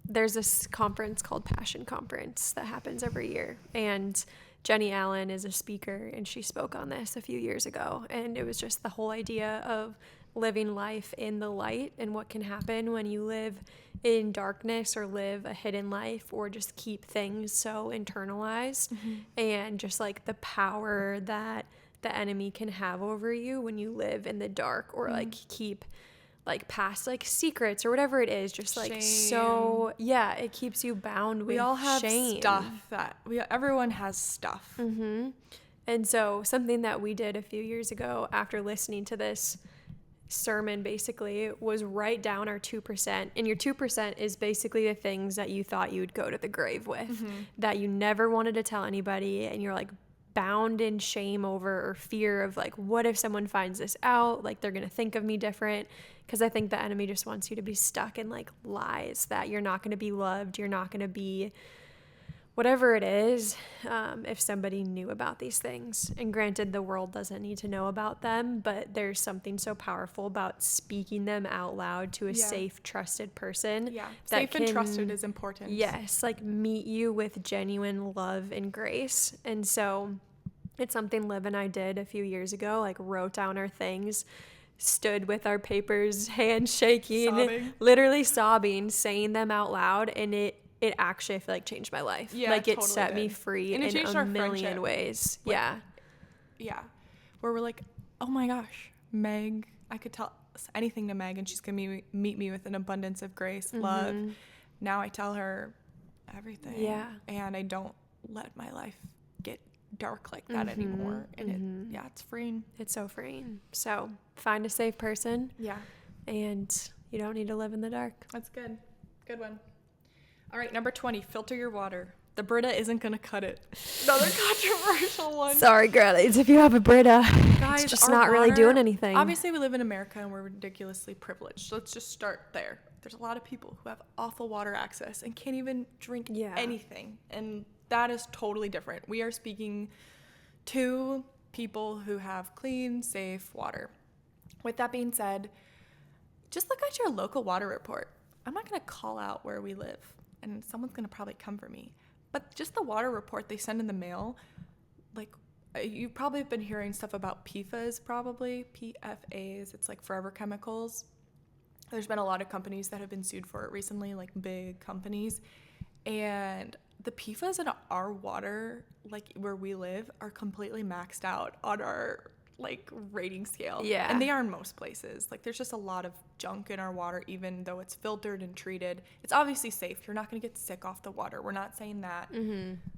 there's this conference called Passion Conference that happens every year. And Jenny Allen is a speaker, and she spoke on this a few years ago. And it was just the whole idea of living life in the light and what can happen when you live in darkness or live a hidden life or just keep things so internalized, and just like the power that the enemy can have over you when you live in the dark or like keep like past like secrets or whatever it is, just like shame. So yeah, it keeps you bound with shame. We all have stuff that everyone has stuff. And so something that we did a few years ago after listening to this sermon basically was write down our 2%. And your 2% is basically the things that you thought you would go to the grave with, that you never wanted to tell anybody, and you're like bound in shame over or fear of like, what if someone finds this out? Like, they're going to think of me different. Because I think the enemy just wants you to be stuck in like lies that you're not going to be loved. You're not going to be whatever it is, if somebody knew about these things. And granted, the world doesn't need to know about them, but there's something so powerful about speaking them out loud to a safe, trusted person. Yeah, safe and trusted is important. Yes, like meet you with genuine love and grace. And so it's something Liv and I did a few years ago, like wrote down our things, stood with our papers, hands shaking, literally sobbing, saying them out loud, and it actually, I feel like, changed my life. Yeah, like, it totally set me free in a million ways. Like, yeah. Where we're like, oh my gosh, Meg, I could tell anything to Meg, and she's going to meet me with an abundance of grace, love. Now I tell her everything. Yeah. And I don't let my life get dark like that anymore. And it's freeing. It's so freeing. So find a safe person. Yeah. And you don't need to live in the dark. That's good. Good one. All right, number 20, filter your water. The Brita isn't going to cut it. Another controversial one. Sorry, girlies, if you have a Brita, guys, it's just not really doing anything. Obviously, we live in America and we're ridiculously privileged. So let's just start there. There's a lot of people who have awful water access and can't even drink anything. And that is totally different. We are speaking to people who have clean, safe water. With that being said, just look at your local water report. I'm not going to call out where we live, and someone's going to probably come for me. But just the water report they send in the mail, like, you probably have been hearing stuff about PFAS, probably. PFAs, it's like forever chemicals. There's been a lot of companies that have been sued for it recently, like big companies. And the PFAS in our water, like where we live, are completely maxed out on our like rating scale. Yeah. And they are in most places. Like, there's just a lot of junk in our water, even though it's filtered and treated. It's obviously safe. You're not going to get sick off the water. We're not saying that.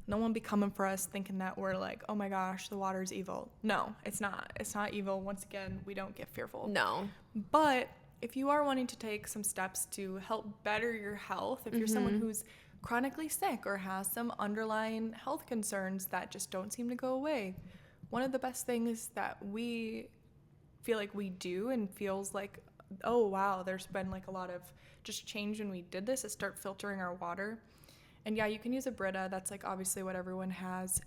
No one be coming for us thinking that we're like, oh my gosh, the water's evil. No, it's not. It's not evil. Once again, we don't get fearful. No. But if you are wanting to take some steps to help better your health, if you're someone who's chronically sick or has some underlying health concerns that just don't seem to go away, one of the best things that we feel like we do and feels like, oh wow, there's been like a lot of just change when we did this, is start filtering our water. And yeah, you can use a Brita. That's like obviously what everyone has.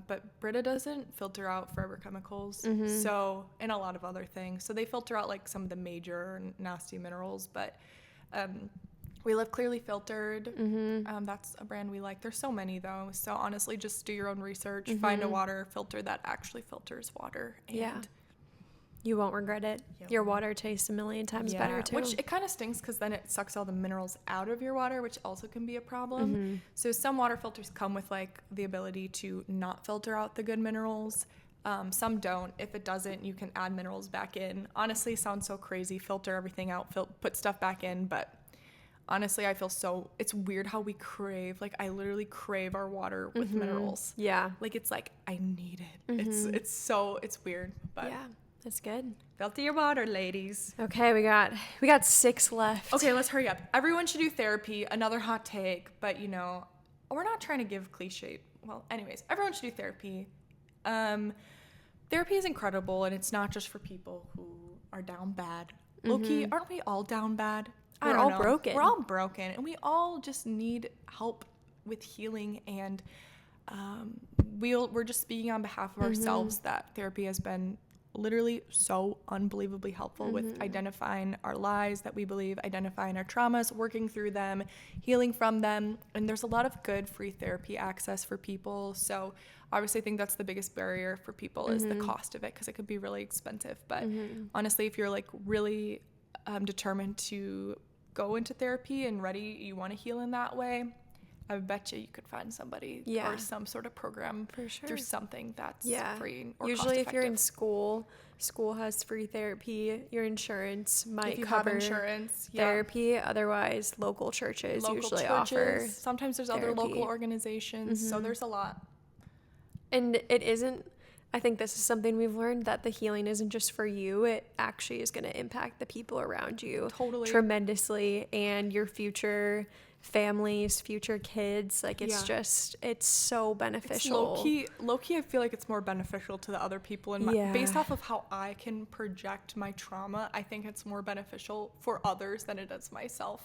But Brita doesn't filter out forever chemicals. So, and a lot of other things. So they filter out like some of the major nasty minerals, but we live Clearly Filtered. That's a brand we like. There's so many though. So honestly, just do your own research. Find a water filter that actually filters water. And you won't regret it. Your water tastes a million times better too. Which it kind of stinks because then it sucks all the minerals out of your water, which also can be a problem. So some water filters come with like the ability to not filter out the good minerals. Some don't. If it doesn't, you can add minerals back in. Honestly, sounds so crazy. Filter everything out, put stuff back in, but honestly, I feel it's weird how we crave, like I literally crave our water with minerals. Yeah. Like it's like, I need it. It's weird, but yeah, that's good. Filter your water, ladies. Okay, we got 6 left. Okay, let's hurry up. Everyone should do therapy. Another hot take, but you know, we're not trying to give cliche. Well, anyways, everyone should do therapy. Therapy is incredible, and it's not just for people who are down bad. Low-key, aren't we all down bad? We're all broken. We're all broken, and we all just need help with healing. And we're just speaking on behalf of ourselves that therapy has been literally so unbelievably helpful with identifying our lies that we believe, identifying our traumas, working through them, healing from them. And there's a lot of good free therapy access for people. So obviously I think that's the biggest barrier for people is the cost of it, because it could be really expensive. But honestly, if you're like really determined to go into therapy and ready, you want to heal in that way, I bet you could find somebody or some sort of program for sure through something that's free or usually if you're in school has free therapy. Your insurance might cover insurance, therapy. Otherwise, local churches usually offer. Sometimes there's therapy. Other local organizations, so there's a lot. And it isn't, I think this is something we've learned, that the healing isn't just for you. It actually is going to impact the people around you tremendously, and your future families, future kids. Like, it's just, it's so beneficial. It's low key, I feel like it's more beneficial to the other people. And based off of how I can project my trauma, I think it's more beneficial for others than it is myself.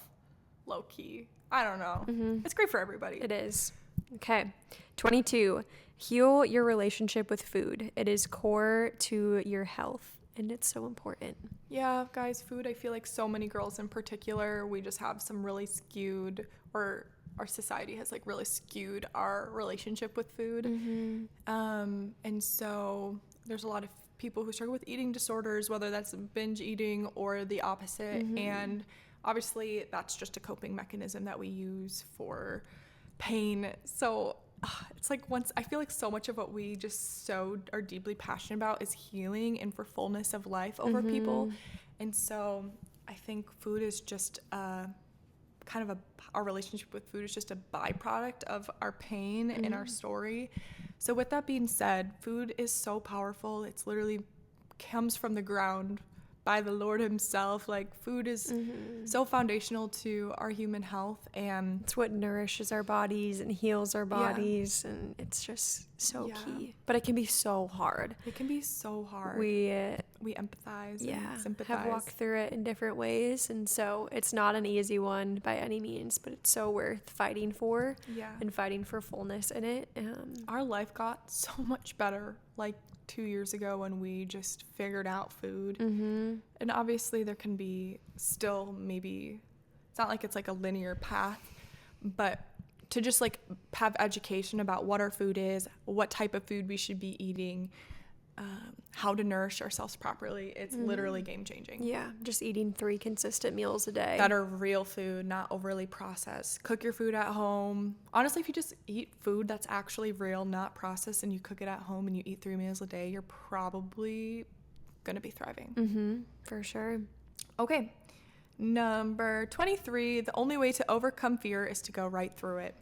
Low key. I don't know. It's great for everybody. It is. Okay. 22. Heal your relationship with food. It is core to your health, and it's so important. Yeah, guys, food, I feel like so many girls in particular, we just have some really skewed, or our society has like really skewed our relationship with food. And so there's a lot of people who struggle with eating disorders, whether that's binge eating or the opposite. And obviously that's just a coping mechanism that we use for pain. So it's like, once I feel like so much of what we just so are deeply passionate about is healing and for fullness of life over people. And so I think food is just our relationship with food is just a byproduct of our pain and our story. So with that being said, food is so powerful. It's literally comes from the ground by the Lord himself. Like, food is so foundational to our human health, and it's what nourishes our bodies and heals our bodies, and it's just so key. But it can be so hard. It can be so hard. We empathize and sympathize. Have walked through it in different ways, and so it's not an easy one by any means, but it's so worth fighting for and fighting for fullness in it. Our life got so much better like 2 years ago when we just figured out food. And obviously there can be still, maybe it's not like it's like a linear path, but to just like have education about what our food is, what type of food we should be eating, how to nourish ourselves properly, it's literally game changing. Yeah, just eating 3 consistent meals a day that are real food, not overly processed. Cook your food at home. Honestly, if you just eat food that's actually real, not processed, and you cook it at home and you eat 3 meals a day, you're probably gonna be thriving. For sure. Okay, number 23, the only way to overcome fear is to go right through it.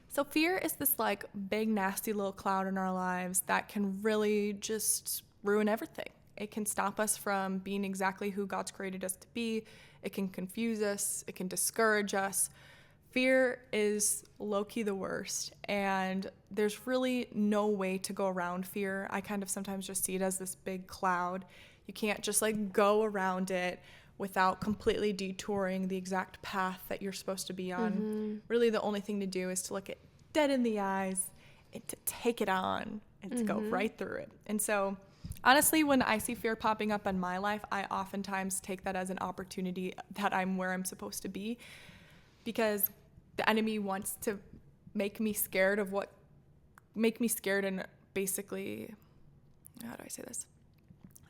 So fear is this like big nasty little cloud in our lives that can really just ruin everything. It can stop us from being exactly who God's created us to be. It can confuse us. It can discourage us. Fear is low-key the worst, and there's really no way to go around fear. I kind of sometimes just see it as this big cloud. You can't just like go around it without completely detouring the exact path that you're supposed to be on. Really, the only thing to do is to look it dead in the eyes and to take it on and to go right through it. And so, honestly, when I see fear popping up in my life, I oftentimes take that as an opportunity that I'm where I'm supposed to be, because the enemy wants to make me scared and basically, how do I say this?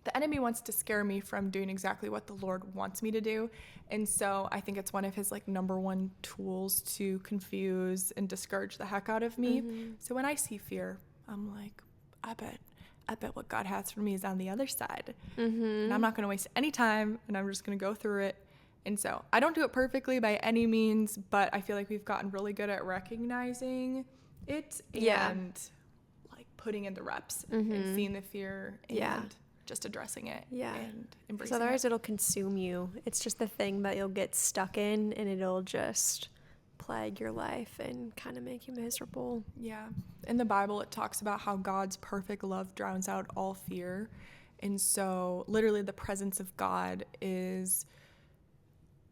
The enemy wants to scare me from doing exactly what the Lord wants me to do. And so I think it's one of his like number one tools to confuse and discourage the heck out of me. So when I see fear, I'm like, I bet what God has for me is on the other side. And I'm not going to waste any time, and I'm just going to go through it. And so I don't do it perfectly by any means, but I feel like we've gotten really good at recognizing it and like putting in the reps and seeing the fear and just addressing it and embracing it. Otherwise it'll consume you. It's just the thing that you'll get stuck in, and it'll just plague your life and kind of make you miserable. Yeah. In the Bible, it talks about how God's perfect love drowns out all fear. And so literally the presence of God is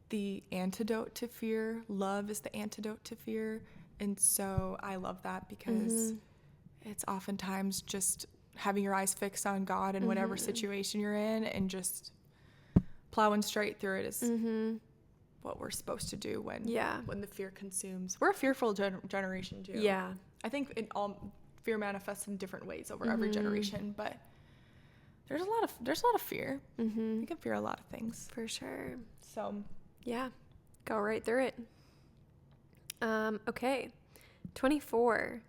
the antidote to fear. Love is the antidote to fear. And so I love that, because it's oftentimes just having your eyes fixed on God in whatever situation you're in, and just plowing straight through it is what we're supposed to do when the fear consumes. We're a fearful generation too. Yeah. I think fear manifests in different ways over every generation, but there's a lot of fear. You can fear a lot of things. For sure. So yeah, go right through it. Okay. 24.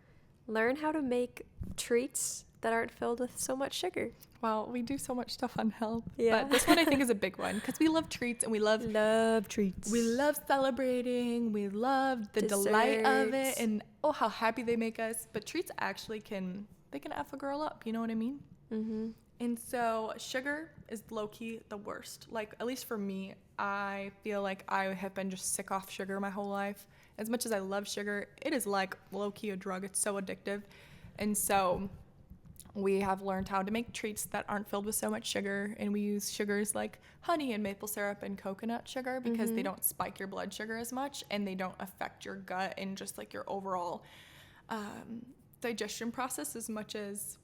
Learn how to make treats that aren't filled with so much sugar. Well, we do so much stuff on health. Yeah. But this one I think is a big one, because we love treats, and we love treats. We love celebrating. We love the delight of it, and how happy they make us. But treats actually can F a girl up. You know what I mean? And so sugar is low-key the worst. Like, at least for me, I feel like I have been just sick off sugar my whole life. As much as I love sugar, it is like low-key a drug. It's so addictive. And so we have learned how to make treats that aren't filled with so much sugar, and we use sugars like honey and maple syrup and coconut sugar because they don't spike your blood sugar as much, and they don't affect your gut and just like your overall digestion process as much as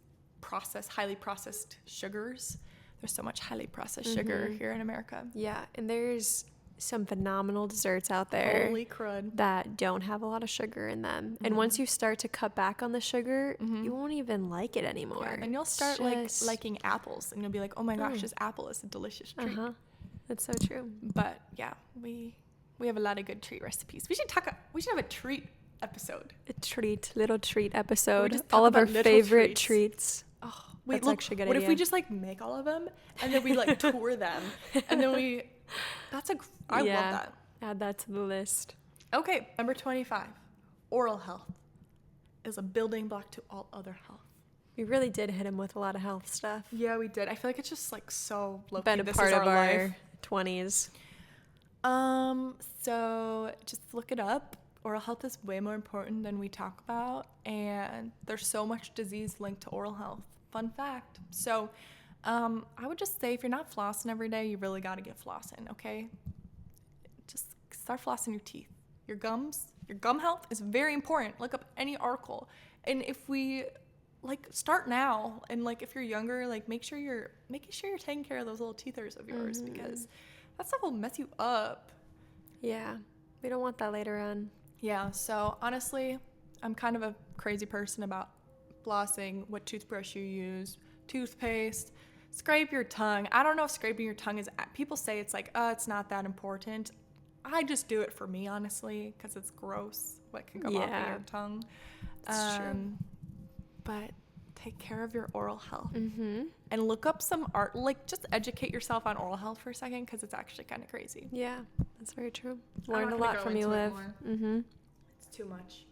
highly processed sugars. There's so much highly processed sugar here in America. Yeah, and there's some phenomenal desserts out there. Holy crud. That don't have a lot of sugar in them. And once you start to cut back on the sugar, you won't even like it anymore. Yeah, and you'll start like liking apples, and you'll be like, oh my gosh, this apple is a delicious treat. That's so true. But yeah, we have a lot of good treat recipes. We should have a treat episode. Little treat episode. All of our favorite treats. Oh, wait, look, actually a good idea. What if we just like make all of them and then we like tour them and then I love that. Add that to the list. Okay, number 25. Oral health is a building block to all other health. We really did hit him with a lot of health stuff. Yeah, we did. I feel like it's just like so low-key. Been a part of our 20s. So just look it up. Oral health is way more important than we talk about, and there's so much disease linked to oral health. Fun fact. So I would just say if you're not flossing every day, you really got to get flossing, okay? Just start flossing your teeth. Your gum health is very important. Look up any article. And if we start now, and like if you're younger, like make sure you're taking care of those little teethers of yours because that stuff will mess you up. Yeah. We don't want that later on. Yeah, so honestly, I'm kind of a crazy person about flossing, what toothbrush you use, toothpaste, scrape your tongue. I don't know if scraping your tongue is, people say it's like, it's not that important. I just do it for me, honestly, because it's gross what can come off of your tongue. That's true. But take care of your oral health. And look up some art, just educate yourself on oral health for a second because it's actually kind of crazy. Yeah, that's very true. Learned a lot from you, Liv. It's too much.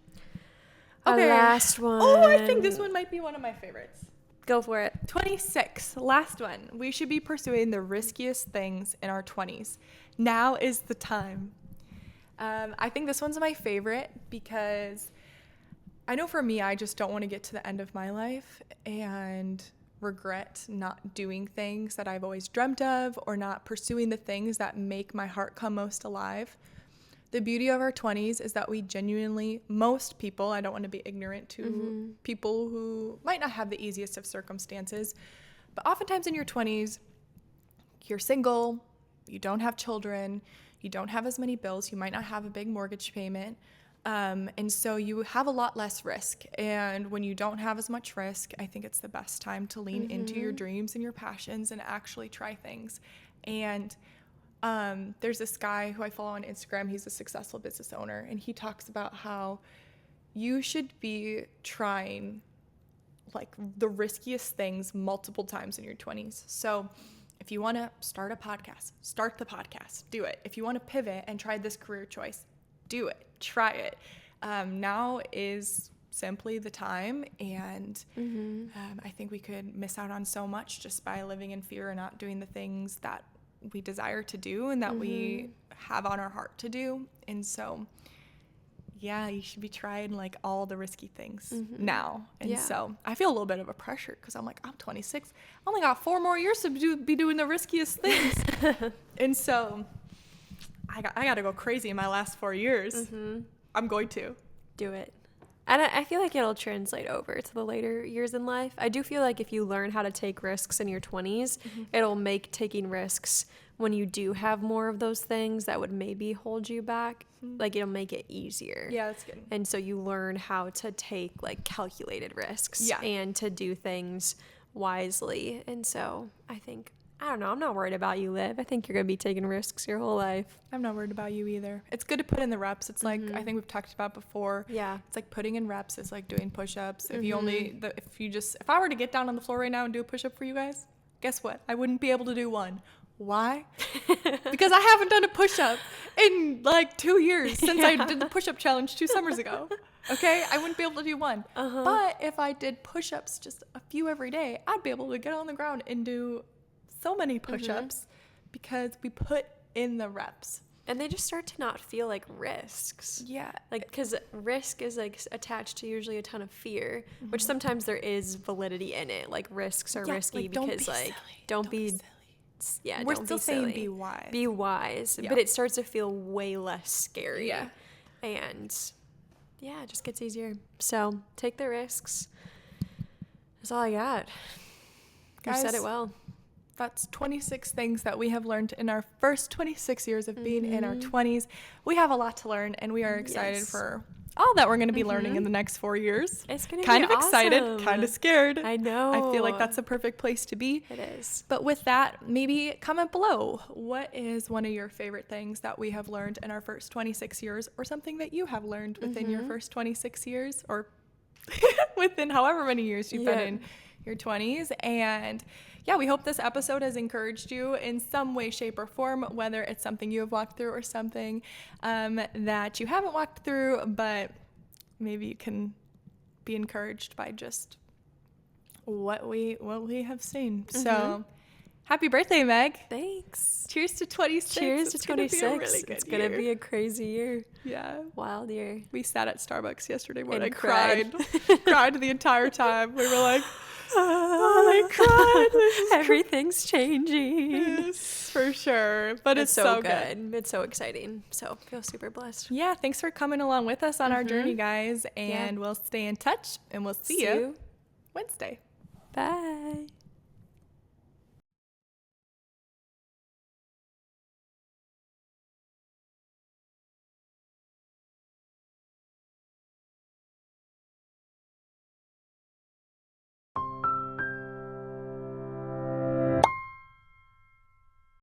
Okay. Last one. Oh, I think this one might be one of my favorites. Go for it. 26, last one. We should be pursuing the riskiest things in our 20s. Now is the time. I think this one's my favorite because I know for me, I just don't want to get to the end of my life and regret not doing things that I've always dreamt of or not pursuing the things that make my heart come most alive. The beauty of our 20s is that we genuinely, most people, I don't want to be ignorant to people who might not have the easiest of circumstances, but oftentimes in your 20s, you're single, you don't have children, you don't have as many bills, you might not have a big mortgage payment. And so you have a lot less risk. And when you don't have as much risk, I think it's the best time to lean into your dreams and your passions and actually try things. And there's this guy who I follow on Instagram. He's a successful business owner. And he talks about how you should be trying the riskiest things multiple times in your 20s. So if you want to start a podcast, start the podcast, do it. If you want to pivot and try this career choice, do it. Try it. Now is simply the time, and I think we could miss out on so much just by living in fear and not doing the things that we desire to do and that we have on our heart to do. And so, yeah, you should be trying all the risky things now. And so I feel a little bit of a pressure because I'm I'm 26. I only got 4 more years to be doing the riskiest things. And so I got to go crazy in my last 4 years. I'm going to. Do it. And I feel like it'll translate over to the later years in life. I do feel like if you learn how to take risks in your 20s, it'll make taking risks when you do have more of those things that would maybe hold you back. It'll make it easier. Yeah, that's good. And so you learn how to take calculated risks and to do things wisely. And so I think, I don't know, I'm not worried about you, Liv. I think you're going to be taking risks your whole life. I'm not worried about you either. It's good to put in the reps. It's I think we've talked about before. Yeah. It's putting in reps is doing push-ups. If I were to get down on the floor right now and do a push-up for you guys, guess what? I wouldn't be able to do one. Why? Because I haven't done a push-up in 2 years since I did the push-up challenge 2 summers ago. Okay? I wouldn't be able to do one. But if I did push-ups just a few every day, I'd be able to get on the ground and do so many push-ups because we put in the reps. And they just start to not feel like risks. Yeah. Like, because risk is like attached to usually a ton of fear, which sometimes there is validity in it. Like, risks are risky because, like, don't be silly. Yeah, we're don't still be silly. saying be wise. Be wise. Yeah. But it starts to feel way less scary. Yeah. And, yeah, it just gets easier. So, take the risks. That's all I got. Guys, you said it well. That's 26 things that we have learned in our first 26 years of being in our 20s. We have a lot to learn, and we are excited for all that we're going to be learning in the next 4 years. It's going to be kind of awesome. Excited, kind of scared. I know. I feel like that's a perfect place to be. It is. But with that, maybe comment below. What is one of your favorite things that we have learned in our first 26 years, or something that you have learned within your first 26 years, or within however many years you've been in your 20s? And yeah, we hope this episode has encouraged you in some way, shape, or form, whether it's something you have walked through or something that you haven't walked through, but maybe you can be encouraged by just what we have seen. So happy birthday, Meg. Thanks. Cheers to 26. Cheers to 26. It's going to be a crazy year. Yeah. Wild year. We sat at Starbucks yesterday morning. I And cried. cried. Cried the entire time. We were like, oh my God. Everything's changing. Yes, for sure. But it's so good. It's so exciting. So I feel super blessed. Yeah, thanks for coming along with us on our journey, guys. And we'll stay in touch, and we'll see you Wednesday. Bye.